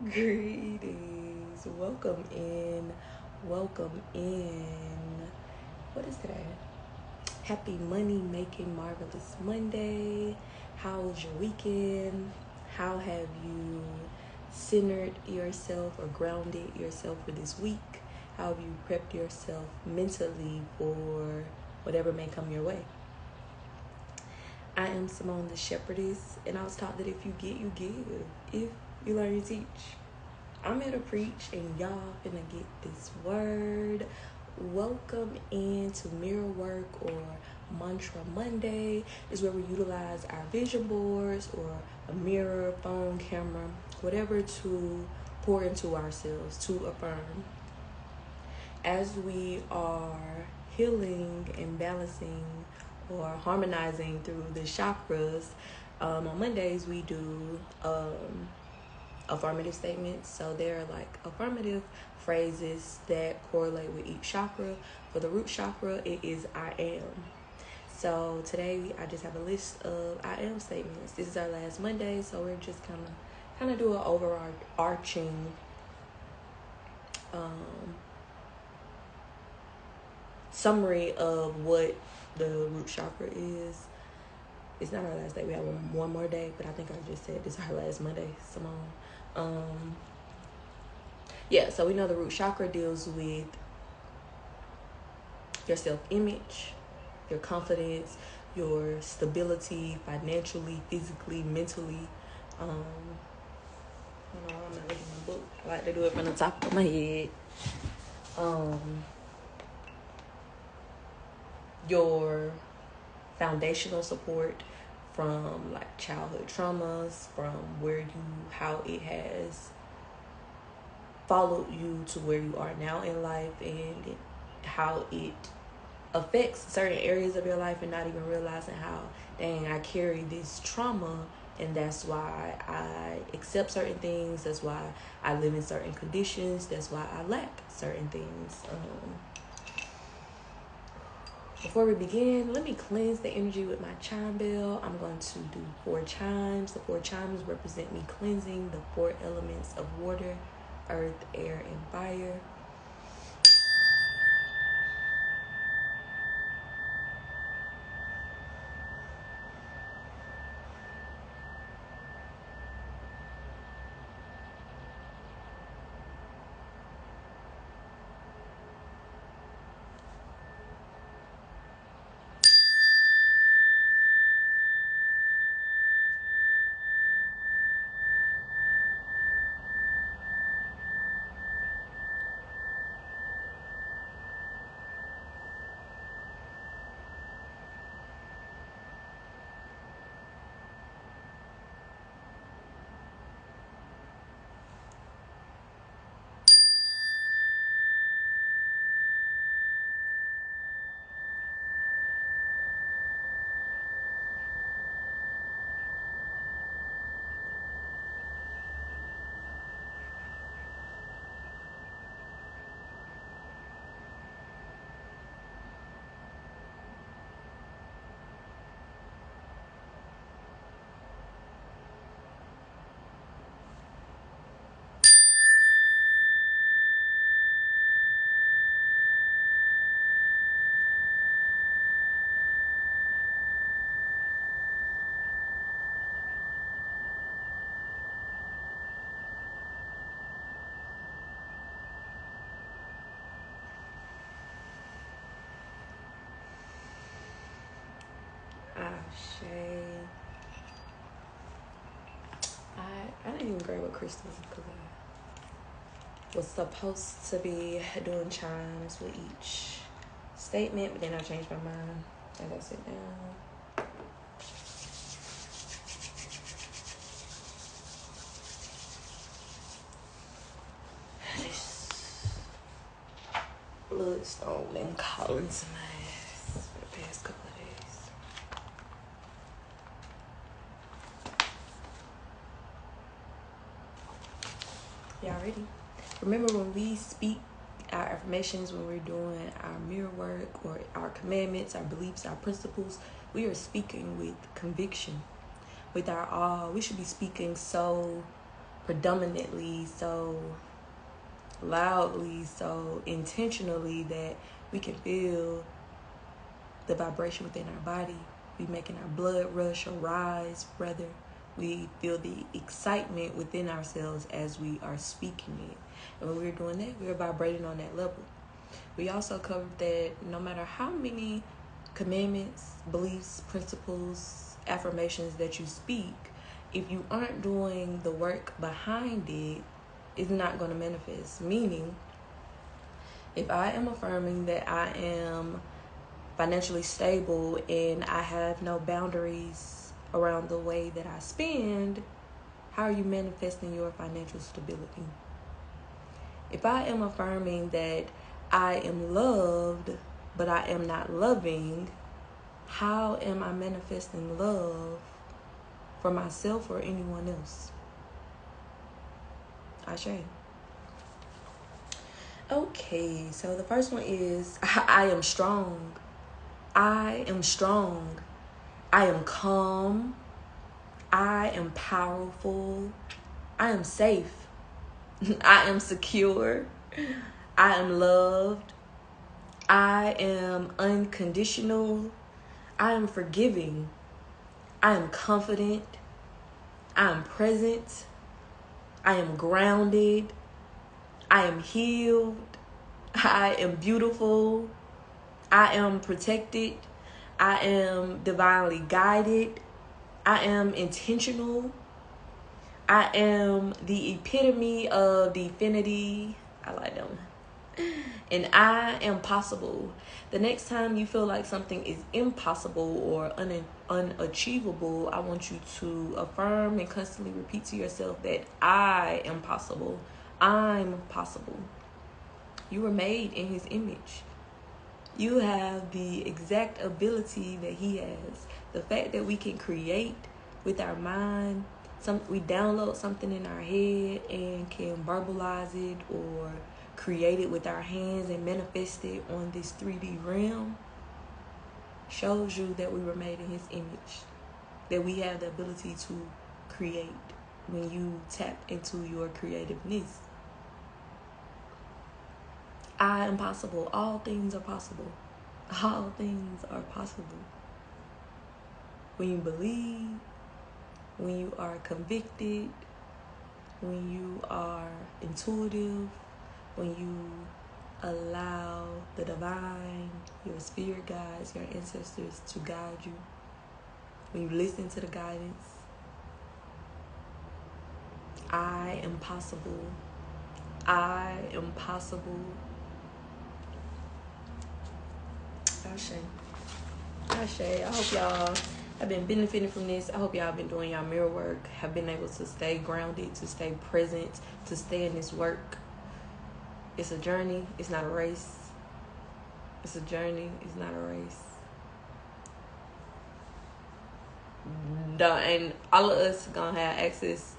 Greetings. Welcome in. Welcome in. What is today? Happy money making marvelous Monday. How was your weekend? How have you centered yourself or grounded yourself for this week? How have you prepped yourself mentally for whatever may come your way? I am Simone the Shepherdess, and I was taught that if you get, you give. If you learn, you teach. I'm here to preach, and y'all finna get this word. Welcome into Mirror Work or Mantra Monday. Is where we utilize our vision boards or a mirror, phone, camera, whatever to pour into ourselves, to affirm. As we are healing and balancing or harmonizing through the chakras, on Mondays we do affirmative statements. So there are like affirmative phrases that correlate with each chakra. For the root chakra, it is I am. So today I just have a list of I am statements. This is our last Monday, so we're just kind of do an overarching summary of what the root chakra is. It's not our last day. We have one more day, but I think I just said this is our last Monday, Simone. Yeah, so we know the root chakra deals with your self-image, your confidence, your stability, financially, physically, mentally. Hold on, I'm not looking at my book. I like to do it from the top of my head. Your foundational support from like childhood traumas, from how it has followed you to where you are now in life, and how it affects certain areas of your life, and not even realizing how, dang, I carry this trauma, and that's why I accept certain things, that's why I live in certain conditions, that's why I lack certain things. Before we begin, let me cleanse the energy with my chime bell. I'm going to do 4 chimes. The 4 chimes represent me cleansing the 4 elements of water, earth, air, and fire. I didn't even grab a crystal because I was supposed to be doing chimes with each statement, but then I changed my mind as I sit down. This bloodstone been calling to my ass for the past couple of days. Y'all ready? Remember, when we speak our affirmations, when we're doing our mirror work or our commandments, our beliefs, our principles, we are speaking with conviction, with our all. We should be speaking so predominantly, so loudly, so intentionally that we can feel the vibration within our body. We making our blood rush or rise, rather. We feel the excitement within ourselves as we are speaking it. And when we're doing that, we're vibrating on that level. We also covered that no matter how many commandments, beliefs, principles, affirmations that you speak, if you aren't doing the work behind it, it's not going to manifest. Meaning, if I am affirming that I am financially stable and I have no boundaries around the way that I spend, how are you manifesting your financial stability? If I am affirming that I am loved, but I am not loving, how am I manifesting love for myself or anyone else? Ashe. Okay, so the first one is I am strong. I am strong. I am calm. I am powerful. I am safe. I am secure. I am loved. I am unconditional. I am forgiving. I am confident. I am present. I am grounded. I am healed. I am beautiful. I am protected. I am divinely guided. I am intentional. I am the epitome of definity. I like that one. And I am possible. The next time you feel like something is impossible or unachievable, I want you to affirm and constantly repeat to yourself that I am possible. I'm possible. You were made in his image. You have the exact ability that he has. The fact that we can create with our mind, we download something in our head and can verbalize it or create it with our hands and manifest it on this 3D realm, shows you that we were made in his image, that we have the ability to create when you tap into your creativeness. I am possible. All things are possible. All things are possible. When you believe, when you are convicted, when you are intuitive, when you allow the divine, your spirit guides, your ancestors to guide you, when you listen to the guidance, I am possible. I am possible. Ashe. Ashe. I hope y'all have been benefiting from this. I hope y'all have been doing y'all mirror work, have been able to stay grounded, to stay present, to stay in this work. It's a journey. It's not a race. It's a journey. It's not a race. And all of us gonna have access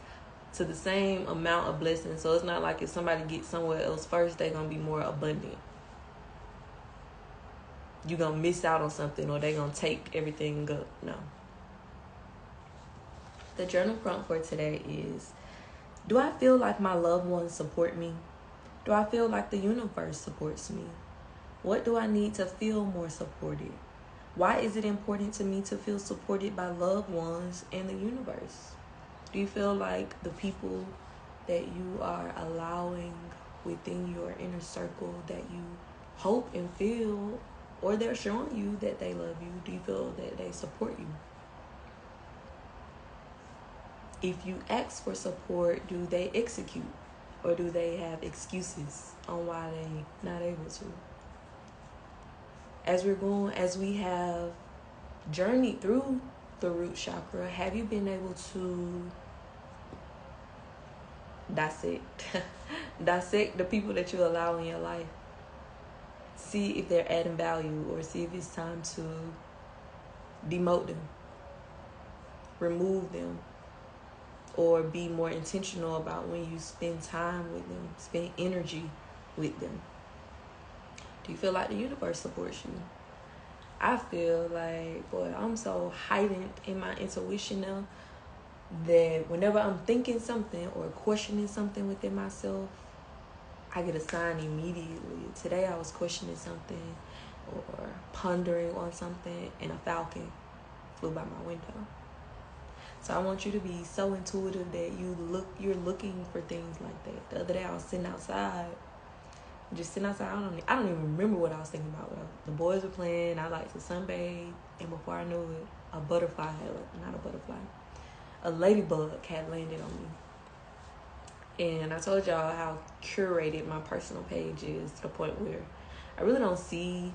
to the same amount of blessings. So it's not like if somebody gets somewhere else first, they're gonna be more abundant. You're gonna miss out on something, or they're gonna take everything up. No. The journal prompt for today is, do I feel like my loved ones support me? Do I feel like the universe supports me? What do I need to feel more supported? Why is it important to me to feel supported by loved ones and the universe? Do you feel like the people that you are allowing within your inner circle that you hope and feel, or they're showing you that they love you, do you feel that they support you? If you ask for support, do they execute? Or do they have excuses on why they're not able to? As we have journeyed through the root chakra, have you been able to dissect the people that you allow in your life? See if they're adding value, or see if it's time to demote them, remove them, or be more intentional about when you spend time with them, spend energy with them. Do you feel like the universe supports you? I feel like, boy, I'm so heightened in my intuition now. that whenever I'm thinking something or questioning something within myself, I get a sign immediately. Today I was questioning something or pondering on something, and a falcon flew by my window. So I want you to be so intuitive that you're looking for things like that. The other day I was sitting outside. I don't even remember what I was thinking about. The boys were playing. I like to sunbathe, and before I knew it, a ladybug had landed on me. And I told y'all how curated my personal page is, to the point where I really don't see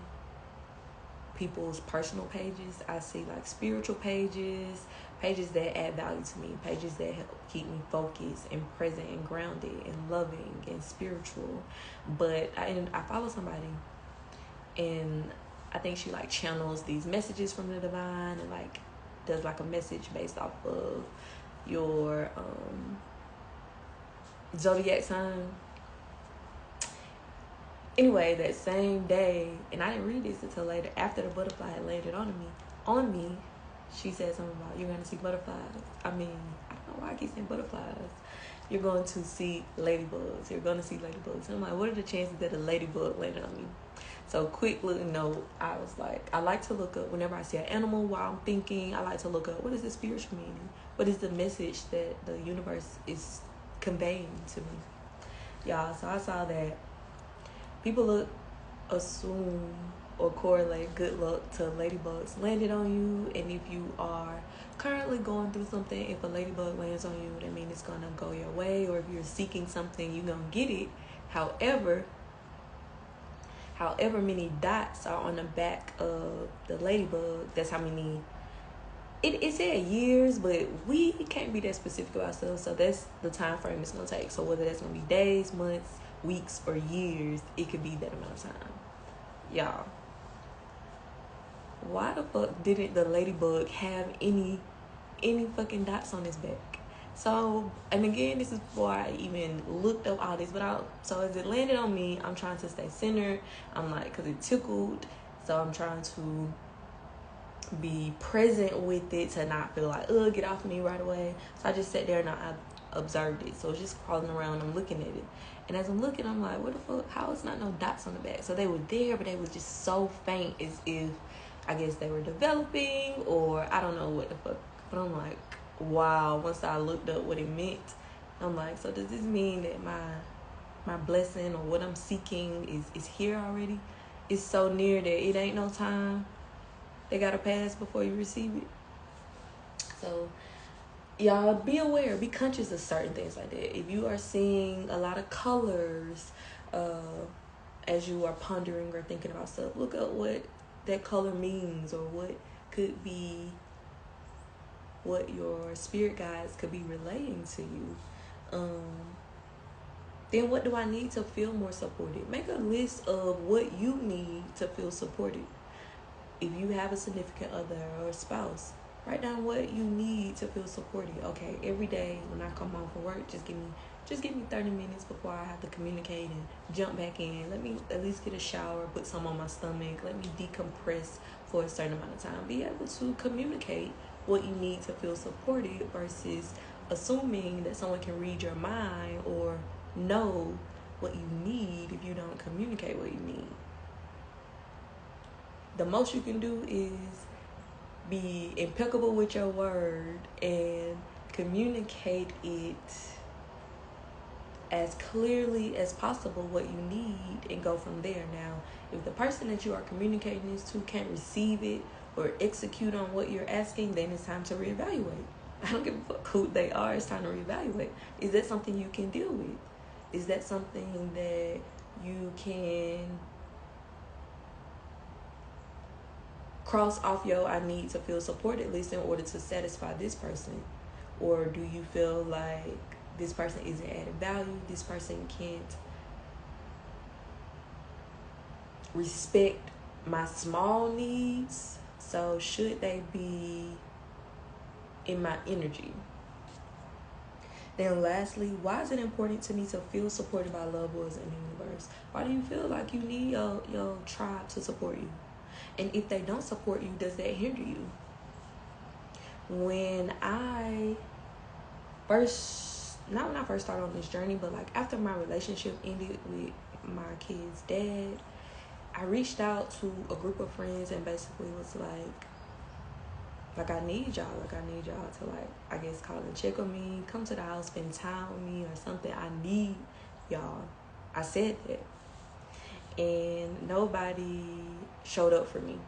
people's personal pages. I see like spiritual pages that add value to me, pages that help keep me focused and present and grounded and loving and spiritual. But I follow somebody, and I think she like channels these messages from the divine, and like does like a message based off of your zodiac sign. Anyway, that same day, and I didn't read this until later, after the butterfly had landed on me, she said something about, you're going to see butterflies. I don't know why I keep saying butterflies. You're going to see ladybugs. You're going to see ladybugs. And I'm like, what are the chances that a ladybug landed on me? So quick little note, I was like, I like to look up, whenever I see an animal while I'm thinking, I like to look up, what is the spiritual meaning? What is the message that the universe is conveying to me? Y'all, so I saw that people assume or correlate good luck to ladybugs landed on you. And if you are currently going through something, if a ladybug lands on you, that means it's going to go your way. Or if you're seeking something, you're going to get it. However many dots are on the back of the ladybug, that's how many. It said years, but we can't be that specific about ourselves. So that's the time frame it's going to take. So whether that's going to be days, months, weeks, or years, it could be that amount of time. Y'all, why the fuck didn't the ladybug have any fucking dots on his back? So, and again, this is before I even looked up all this, so as it landed on me, I'm trying to stay centered. I'm like, because it tickled, so I'm trying to be present with it, to not feel like, get off of me right away. So I just sat there and I observed it. So it's just crawling around, I'm looking at it. And as I'm looking, I'm like, what the fuck? How is not no dots on the back? So they were there, but they was just so faint, as if, I guess they were developing, or I don't know what the fuck. But I'm like, wow. Once I looked up what it meant, I'm like, so does this mean that my blessing or what I'm seeking is here already? It's so near that it ain't no time. They gotta pass before you receive it. So y'all, be aware, be conscious of certain things like that. If you are seeing a lot of colors as you are pondering or thinking about stuff, look up what that color means, or what could be, what your spirit guides could be relaying to you. Then what do I need to feel more supported? Make a list of what you need to feel supported. If you have a significant other or a spouse, write down what you need to feel supported. Okay, every day when I come home from work, just give me 30 minutes before I have to communicate and jump back in. Let me at least get a shower, put some on my stomach. Let me decompress for a certain amount of time. Be able to communicate what you need to feel supported, versus assuming that someone can read your mind or know what you need if you don't communicate what you need. The most you can do is be impeccable with your word and communicate it as clearly as possible what you need, and go from there. Now, if the person that you are communicating this to can't receive it or execute on what you're asking, then it's time to reevaluate. I don't give a fuck who they are. It's time to reevaluate. Is that something you can deal with? Is that something that you can cross off your I need to feel supported list in order to satisfy this person? Or do you feel like this person isn't adding value? This person can't respect my small needs, so should they be in my energy? Then lastly, why is it important to me to feel supported by loved ones in the universe? Why do you feel like you need your tribe to support you? And if they don't support you, does that hinder you? When I not when I first started on this journey, but like after my relationship ended with my kid's dad, I reached out to a group of friends and basically was like I need y'all to, like, I guess, call and check on me, come to the house, spend time with me or something. I need y'all. I said that. And nobody showed up for me.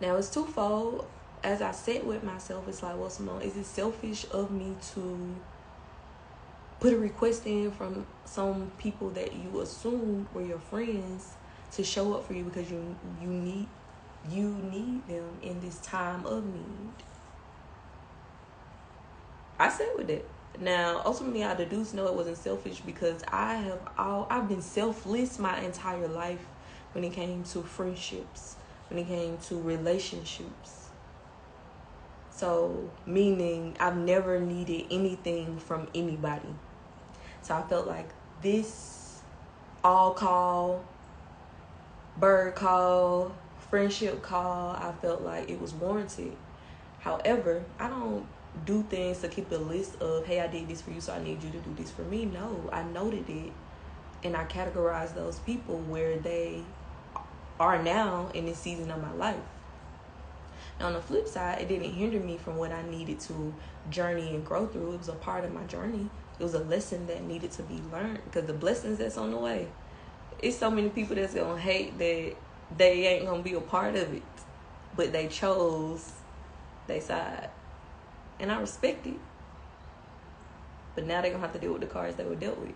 Now, it's twofold. As I sat with myself, it's like, well, Simone, is it selfish of me to put a request in from some people that you assume were your friends to show up for you because you need them in this time of need? I sat with it. Now, ultimately, I deduced no, it wasn't selfish because I've been selfless my entire life when it came to friendships, when it came to relationships. So, meaning I've never needed anything from anybody. So I felt like this all call, bird call, friendship call, I felt like it was warranted. However, I don't do things to keep a list of, hey, I did this for you, so I need you to do this for me. No, I noted it and I categorized those people where they are now in this season of my life. Now, on the flip side, it didn't hinder me from what I needed to journey and grow through. It was a part of my journey. It was a lesson that needed to be learned because the blessings that's on the way. It's so many people that's going to hate that they ain't going to be a part of it, but they chose their side. And I respect it. But now they're going to have to deal with the cards they were dealt with.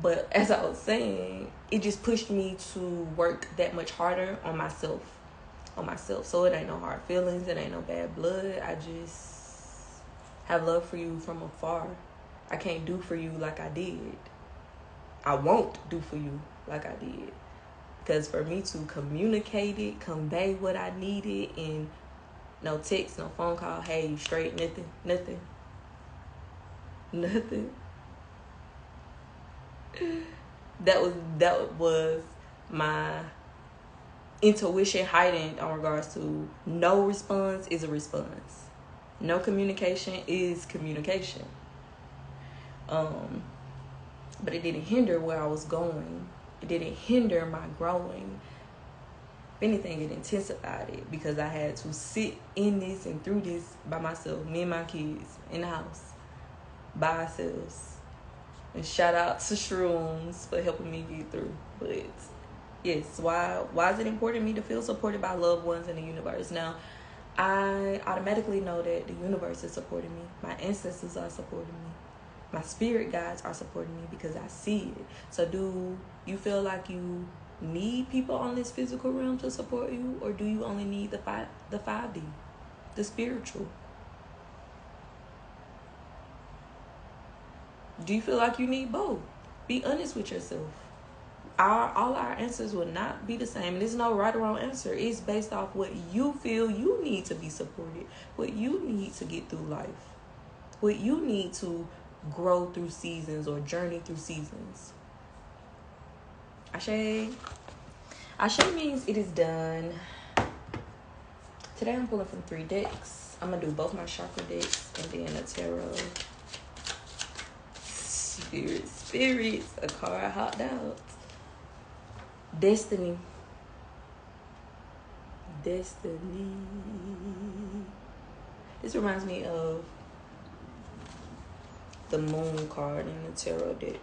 But as I was saying, it just pushed me to work that much harder on myself. So it ain't no hard feelings. It ain't no bad blood. I just have love for you from afar. I can't do for you like I did. I won't do for you like I did. Because for me to communicate it, convey what I needed, and no text, no phone call, hey, you straight, nothing. That was my intuition heightened on regards to no response is a response. No communication is communication. But it didn't hinder where I was going. It didn't hinder my growing. If anything, it intensified it because I had to sit in this and through this by myself, me and my kids in the house by ourselves. And shout out to Shrooms for helping me get through. But yes, why is it important to me to feel supported by loved ones in the universe? Now, I automatically know that the universe is supporting me. My ancestors are supporting me. My spirit guides are supporting me because I see it. So do you feel like you need people on this physical realm to support you? Or do you only need the 5D, the spiritual? Do you feel like you need both? Be honest with yourself. All our answers will not be the same. There's no right or wrong answer. It's based off what you feel you need to be supported, what you need to get through life, what you need to grow through seasons or journey through seasons. Ashe. Ashe means it is done. Today I'm pulling from 3 decks. I'm going to do both my chakra decks and then a tarot. Spirits, a card hopped out. Destiny. This reminds me of the moon card in the tarot deck.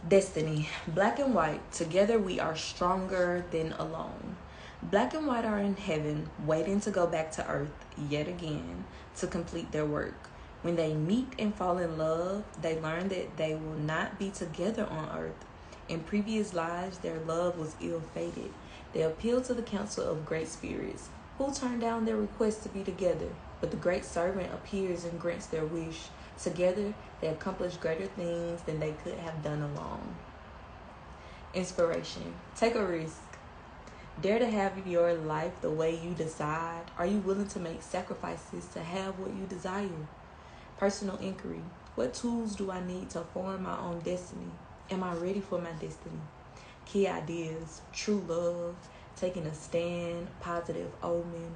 Destiny. Black and white. Together we are stronger than alone. Black and white are in heaven, waiting to go back to earth yet again to complete their work. When they meet and fall in love, they learn that they will not be together on earth. In previous lives, their love was ill-fated. They appeal to the counsel of great spirits, who turn down their request to be together. But the great servant appears and grants their wish. Together, they accomplish greater things than they could have done alone. Inspiration. Take a risk. Dare to have your life the way you decide. Are you willing to make sacrifices to have what you desire? Personal inquiry. What tools do I need to form my own destiny? Am I ready for my destiny? Key ideas. True love. taking a stand, positive omen,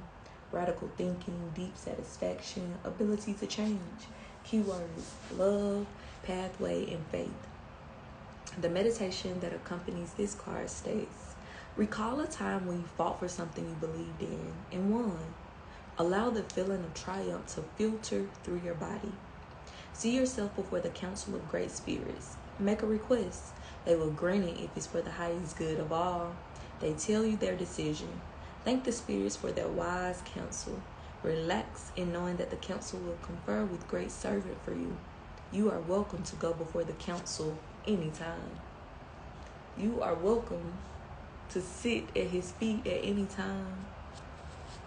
radical thinking, deep satisfaction, ability to change. Keywords: love, pathway, and faith. The meditation that accompanies this card states, recall a time when you fought for something you believed in and won. Allow the feeling of triumph to filter through your body. See yourself before the council of great spirits. Make a request. They will grant it if it's for the highest good of all. They tell you their decision. Thank the spirits for their wise counsel. Relax in knowing that the council will confer with great servant for you. You are welcome to go before the council anytime. You are welcome to sit at his feet at any time.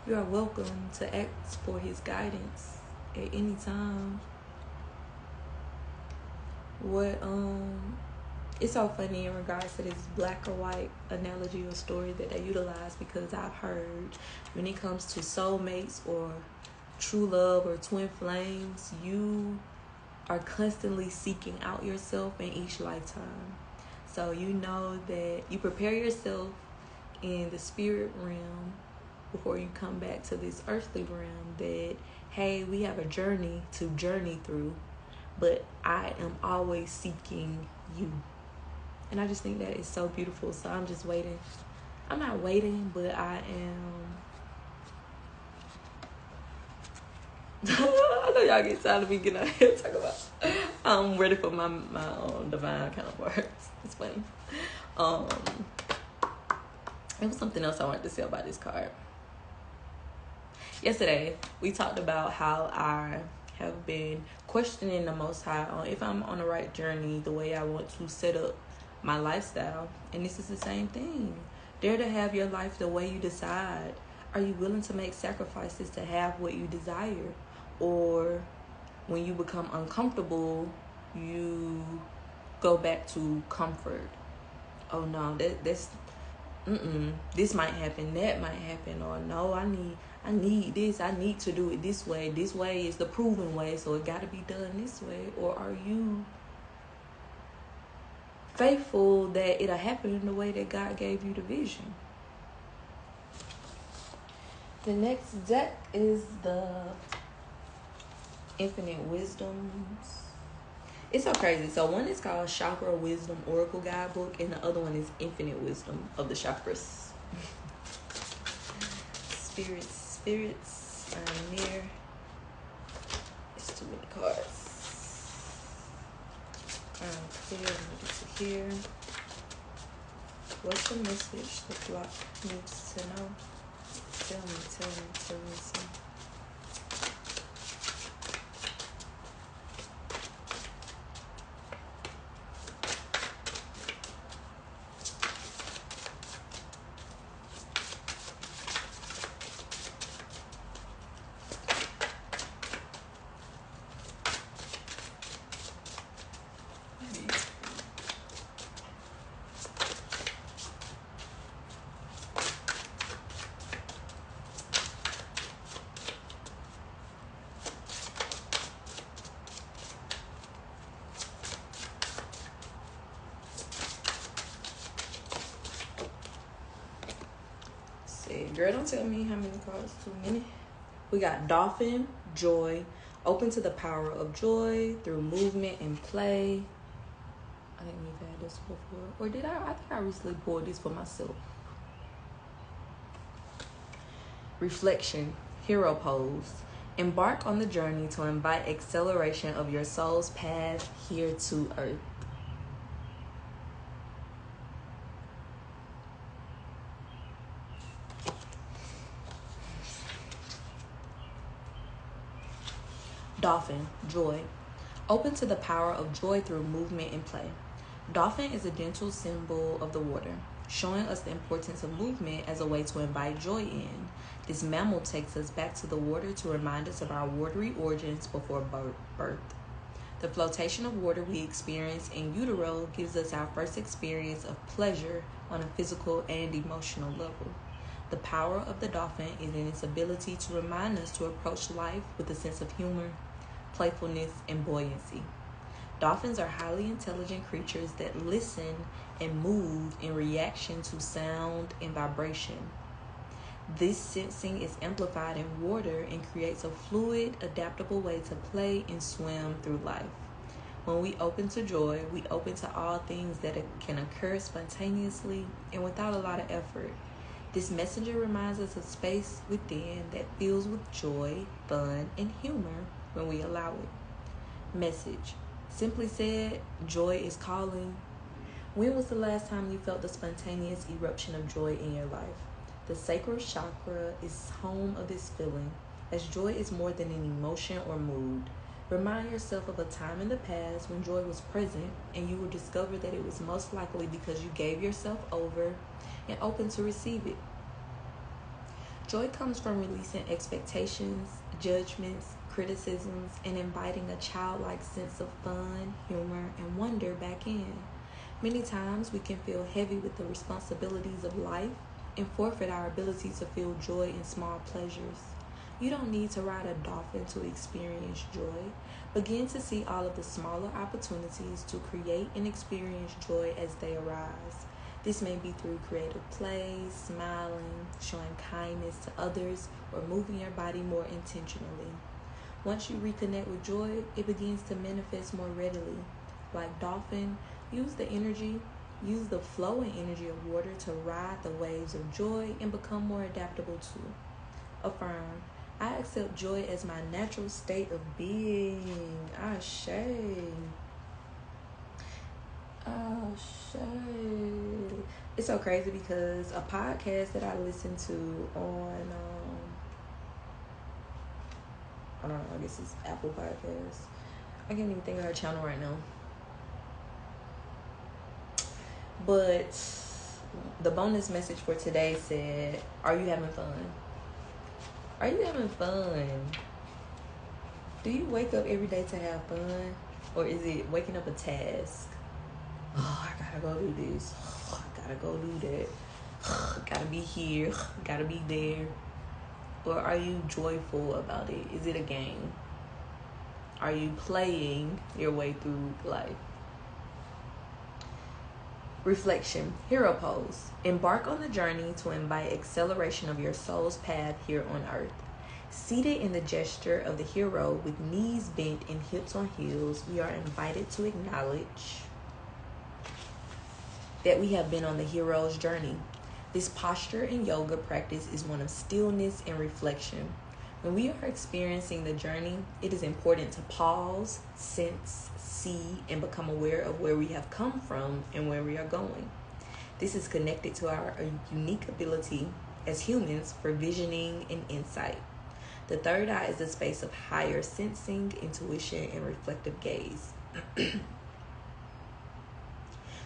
You are welcome to ask for his guidance at any time. It's so funny in regards to this black or white analogy or story that they utilize, because I've heard when it comes to soulmates or true love or twin flames, you are constantly seeking out yourself in each lifetime. So you know that you prepare yourself in the spirit realm before you come back to this earthly realm, that, hey, we have a journey to journey through, but I am always seeking you. And I just think that is so beautiful. So I'm just waiting. I'm not waiting, but I am. I know y'all get tired of me getting out here talking about. I'm ready for my divine counterparts. It's funny. It was something else I wanted to say about this card. Yesterday, we talked about how I have been questioning the Most High on if I'm on the right journey, the way I want to set up my lifestyle. And this is the same thing. Dare to have your life the way you decide. Are you willing to make sacrifices to have what you desire? Or when you become uncomfortable, you go back to comfort. Oh no, this might happen, that might happen, or no, I need this, I need to do it this way. This way is the proven way, so it got to be done this way. Or are you faithful that it'll happen in the way that God gave you the vision? The next deck is the Infinite Wisdoms. It's so crazy. So one is called Chakra Wisdom Oracle Guidebook, and the other one is Infinite Wisdom of the Shepherdess. Spirits, I'm near. It's too many cards. I'm clear. I'm ready to hear. What's the message the flock needs to know? Tell me. Girl, don't tell me how many cards. Too many. We got Dolphin, Joy, open to the power of joy through movement and play. I think we've had this before. Or did I? I think I recently pulled this for myself. Reflection, hero pose. Embark on the journey to invite acceleration of your soul's path here to earth. Dolphin, joy. Open to the power of joy through movement and play. Dolphin is a gentle symbol of the water, showing us the importance of movement as a way to invite joy in. This mammal takes us back to the water to remind us of our watery origins before birth. The flotation of water we experience in utero gives us our first experience of pleasure on a physical and emotional level. The power of the dolphin is in its ability to remind us to approach life with a sense of humor, playfulness, and buoyancy. Dolphins are highly intelligent creatures that listen and move in reaction to sound and vibration. This sensing is amplified in water and creates a fluid, adaptable way to play and swim through life. When we open to joy, we open to all things that can occur spontaneously and without a lot of effort. This messenger reminds us of space within that fills with joy, fun, and humor when we allow it. Message. Simply said, joy is calling. When was the last time you felt the spontaneous eruption of joy in your life? The sacral chakra is home of this feeling, as joy is more than an emotion or mood. Remind yourself of a time in the past when joy was present, and you will discover that it was most likely because you gave yourself over and open to receive it. Joy comes from releasing expectations, judgments, criticisms, and inviting a childlike sense of fun, humor, and wonder back in. Many times we can feel heavy with the responsibilities of life and forfeit our ability to feel joy in small pleasures. You don't need to ride a dolphin to experience joy. Begin to see all of the smaller opportunities to create and experience joy as they arise. This may be through creative play, smiling, showing kindness to others, or moving your body more intentionally. Once you reconnect with joy, it begins to manifest more readily. Like dolphin, use the flow and energy of water to ride the waves of joy and become more adaptable too. Affirm. I accept joy as my natural state of being. Ashe. It's so crazy because a podcast that I listen to on, I don't know, I guess it's Apple Podcasts. I can't even think of her channel right now. But the bonus message for today said, are you having fun? Are you having fun? Do you wake up every day to have fun? Or is it waking up a task? Oh, I gotta go do this. Oh, I gotta go do that. Gotta be here. Gotta be there. Or are you joyful about it? Is it a game? Are you playing your way through life? Reflection. Hero pose. Embark on the journey to invite acceleration of your soul's path here on earth. Seated in the gesture of the hero with knees bent and hips on heels, we are invited to acknowledge that we have been on the hero's journey. This posture in yoga practice is one of stillness and reflection. When we are experiencing the journey, it is important to pause, sense, see, and become aware of where we have come from and where we are going. This is connected to our unique ability as humans for visioning and insight. The third eye is a space of higher sensing, intuition, and reflective gaze.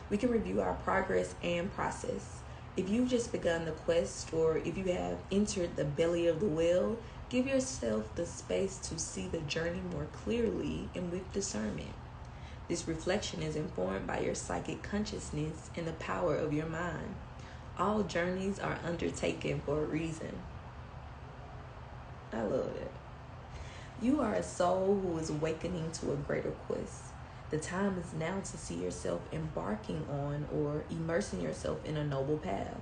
We can review our progress and process. If you've just begun the quest, or if you have entered the belly of the whale, give yourself the space to see the journey more clearly and with discernment. This reflection is informed by your psychic consciousness and the power of your mind. All journeys are undertaken for a reason. I love that. You are a soul who is awakening to a greater quest. The time is now to see yourself embarking on or immersing yourself in a noble path.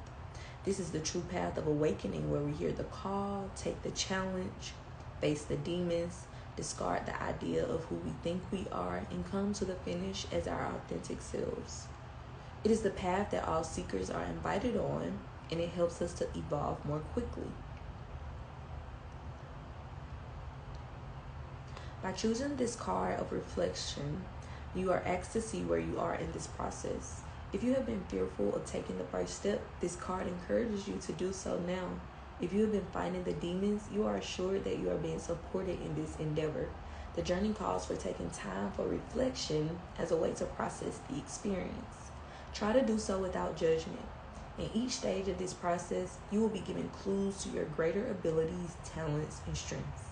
This is the true path of awakening, where we hear the call, take the challenge, face the demons, discard the idea of who we think we are, and come to the finish as our authentic selves. It is the path that all seekers are invited on, and it helps us to evolve more quickly. By choosing this card of reflection, you are asked to see where you are in this process. If you have been fearful of taking the first step, this card encourages you to do so now. If you have been fighting the demons, you are assured that you are being supported in this endeavor. The journey calls for taking time for reflection as a way to process the experience. Try to do so without judgment. In each stage of this process, you will be given clues to your greater abilities, talents, and strengths.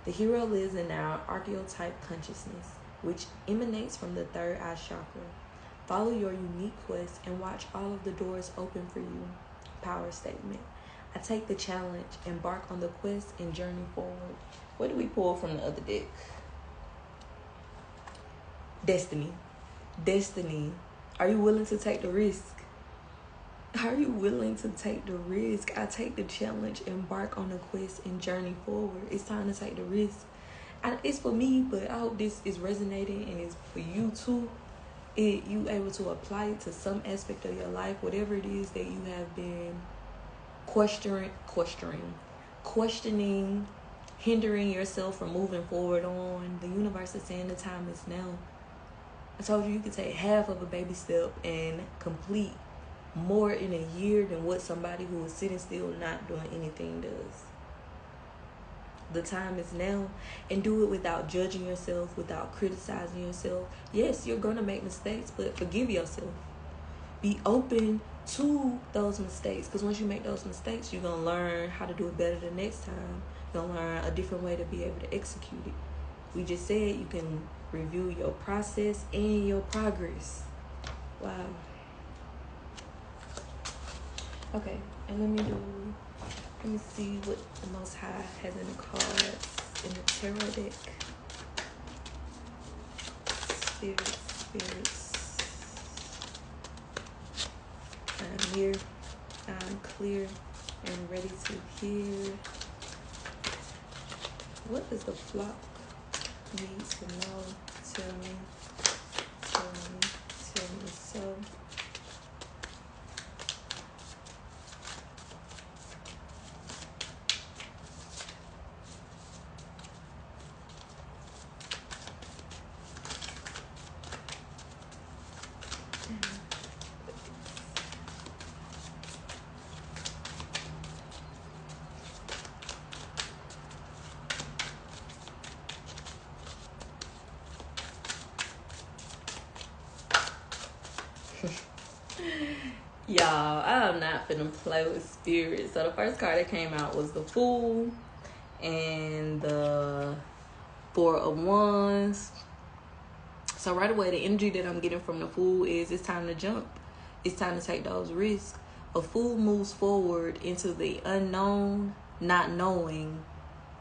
The hero lives in our archetype consciousness, which emanates from the third eye chakra. Follow your unique quest and watch all of the doors open for you. Power statement. I take the challenge, embark on the quest, and journey forward. What do we pull from the other deck? Destiny. Destiny. Are you willing to take the risk? Are you willing to take the risk? I take the challenge, embark on the quest, and journey forward. It's time to take the risk. It's for me, but I hope this is resonating and it's for you too. You able to apply it to some aspect of your life, whatever it is that you have been questioning, hindering yourself from moving forward on. The universe is saying the time is now. I told you could take half of a baby step and complete more in a year than what somebody who is sitting still not doing anything does. The time is now, and do it without judging yourself, without criticizing yourself. Yes, you're going to make mistakes, but forgive yourself. Be open to those mistakes, because once you make those mistakes, you're going to learn how to do it better the next time. You're going to learn a different way to be able to execute it. We just said you can review your process and your progress. Wow. Okay, and let me see what the Most High has in the cards in the tarot deck. Spirits. I'm here. I'm clear and ready to hear. What does the flock need to know? Tell me so. Y'all, I'm not finna play with spirits. So the first card that came out was the Fool and the Four of Wands. So right away, the energy that I'm getting from the Fool is it's time to jump. It's time to take those risks. A fool moves forward into the unknown, not knowing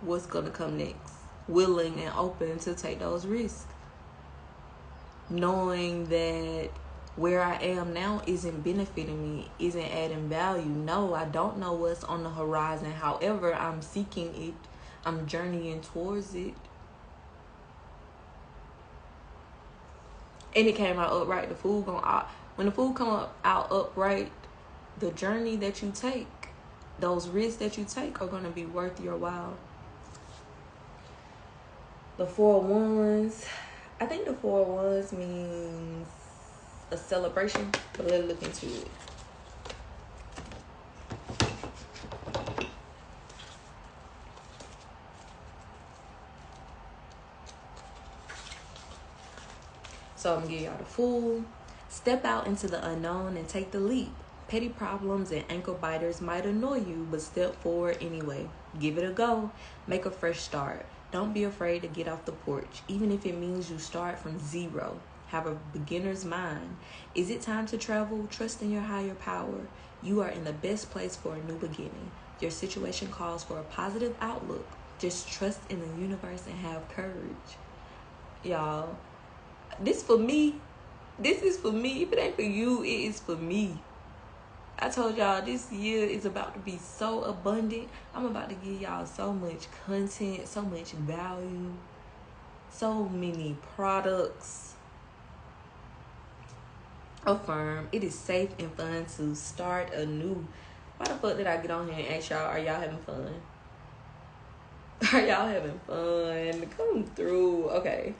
what's gonna come next. Willing and open to take those risks. Knowing that where I am now isn't benefiting me, isn't adding value. No, I don't know what's on the horizon. However, I'm seeking it. I'm journeying towards it. And it came out upright. The Fool when the Fool come out upright, the journey that you take, those risks that you take are going to be worth your while. The Four of Wands. I think the Four of Wands means a celebration, but let's look into it. So I'm gonna give y'all the Fool. Step out into the unknown and take the leap. Petty problems and ankle biters might annoy you, but step forward anyway. Give it a go. Make a fresh start. Don't be afraid to get off the porch, even if it means you start from zero. Have a beginner's mind. Is it time to travel? Trust in your higher power. You are in the best place for a new beginning. Your situation calls for a positive outlook. Just trust in the universe and have courage. Y'all, this for me. This is for me. If it ain't for you, it is for me. I told y'all this year is about to be so abundant. I'm about to give y'all so much content, so much value, so many products. Affirm. It is safe and fun to start anew. Why the fuck did I get on here and ask y'all, are y'all having fun? Are y'all having fun? Come through. Okay.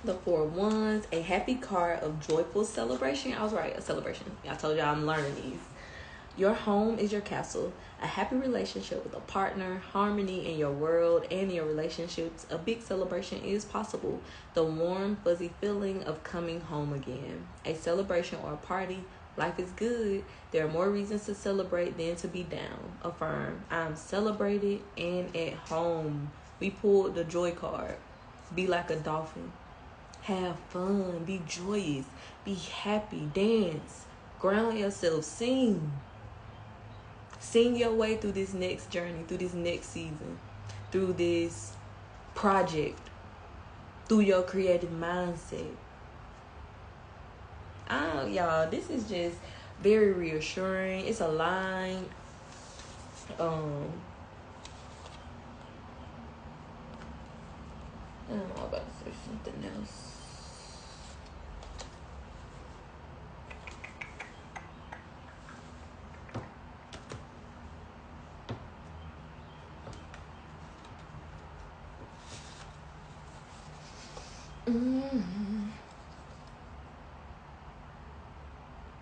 The Four of Wands, a happy card of joyful celebration. I was right, a celebration. I told y'all I'm learning these. Your home is your castle. A happy relationship with a partner, harmony in your world and in your relationships. A big celebration is possible. The warm, fuzzy feeling of coming home again. A celebration or a party. Life is good. There are more reasons to celebrate than to be down. Affirm. I'm celebrated and at home. We pulled the joy card. Be like a dolphin. Have fun. Be joyous. Be happy. Dance. Ground yourself. Sing. Sing your way through this next journey, through this next season, through this project through your creative mindset. Y'all, this is just very reassuring. It's aligned. I don't know, I'm about to say something else.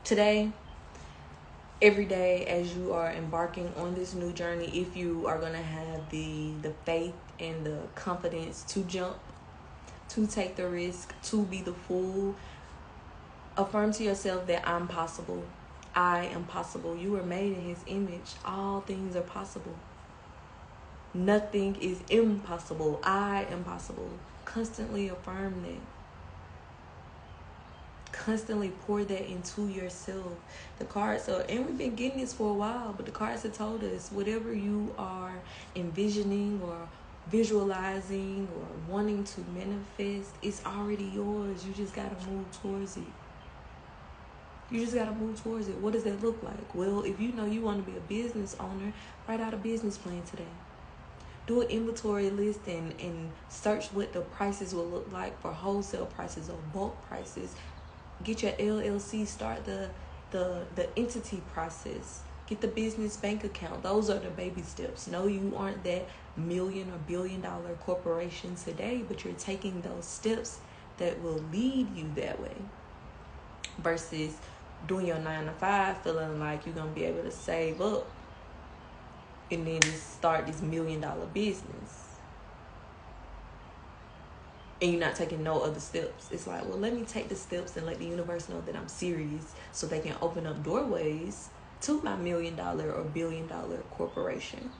Today, every day as you are embarking on this new journey, if you are going to have the faith and the confidence to jump, to take the risk, to be the fool, affirm to yourself that I'm possible. I am possible. You were made in his image. All things are possible. Nothing is impossible. I am possible. Constantly affirm that. Constantly pour that into yourself. The cards are, and we've been getting this for a while, but the cards have told us whatever you are envisioning or visualizing or wanting to manifest, it's already yours. You just gotta move towards it. What does that look like? Well, if you know you want to be a business owner, write out a business plan today. Do an inventory list and search what the prices will look like for wholesale prices or bulk prices. Get your LLC, start the entity process. Get the business bank account. Those are the baby steps. No, you aren't that million or billion-dollar corporation today, but you're taking those steps that will lead you that way. Versus doing your 9-to-5, feeling like you're going to be able to save up and then just start this $1 million business. And you're not taking no other steps. It's like, well, let me take the steps and let the universe know that I'm serious so they can open up doorways to my $1 million or $1 billion corporation.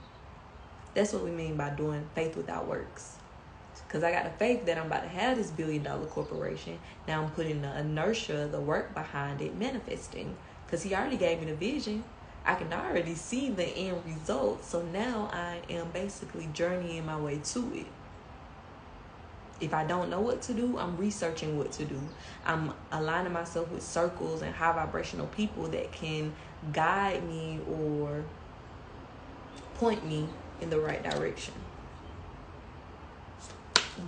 That's what we mean by doing faith without works. Because I got the faith that I'm about to have this $1 billion corporation. Now I'm putting the inertia, the work behind it, manifesting. Because he already gave me the vision. I can already see the end result. So now I am basically journeying my way to it. If I don't know what to do, I'm researching what to do. I'm aligning myself with circles and high vibrational people that can guide me or point me in the right direction.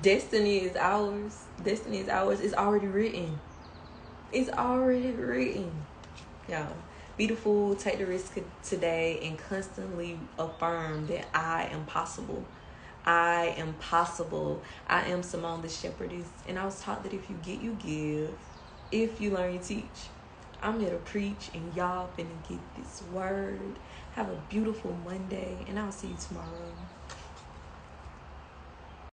Destiny is ours. Destiny is ours. It's already written. It's already written. Y'all, be the fool, take the risk today, and constantly affirm that I am possible. I am possible. I am Simone the Shepherdess. And I was taught that if you get, you give. If you learn, you teach. I'm here to preach, and y'all finna get this word. Have a beautiful Monday, and I'll see you tomorrow.